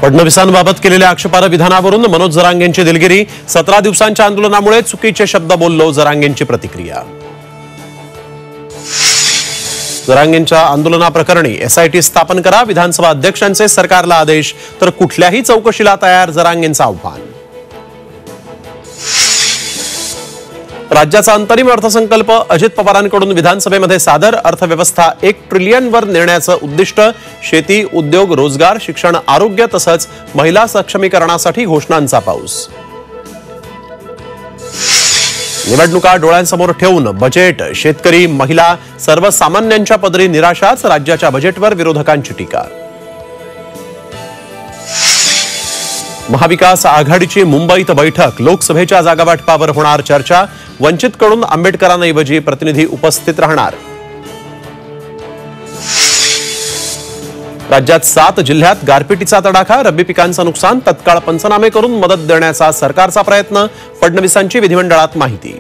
फडणवीसांबाबत केलेल्या आक्षेपार्ह विधानावरून मनोज जरांगेंची दिलगिरी। 17 दिवसांच्या आंदोलनामुळे चुकीचे शब्द बोललो, जरांगेंची प्रतिक्रिया। जरांगेंच्या आंदोलनाप्रकरणी एसआयटी स्थापन करा, विधानसभा अध्यक्षांचे सरकारला आदेश। तर कुठल्याही चौकशीला तयार, जरांगेंचं आव्हान। राज्याचा अंतरिम अर्थसंकल्प अजित पवारांकडून विधानसभेमध्ये सादर। अर्थव्यवस्था 1 ट्रिलियनवर नेण्याचं उद्दिष्ट। शेती, उद्योग, रोजगार, शिक्षण, आरोग्य तसंच महिला सक्षमीकरणासाठी घोषणांचा पाऊस। निवडणुका डोळ्यांसमोर ठेवून बजेट, शेतकरी, महिला, सर्वसामान्यांच्या पदरी निराशाच। राज्याच्या बजेटवर विरोधकांची टीका। महाविकास आघाडीची मुंबईत बैठक, लोकसभेच्या जागावाटपावर होणार चर्चा। वंचितकडून आंबेडकरांऐवजी प्रतिनिधी उपस्थित राहणार। राज्यात 7 जिल्ह्यात गारपिटीचा तडाखा, रब्बी पिकांचं नुकसान। तत्काळ पंचनामे करून मदत देण्याचा सरकारचा प्रयत्न। फडणवीसांची विधिमंडळात माहिती।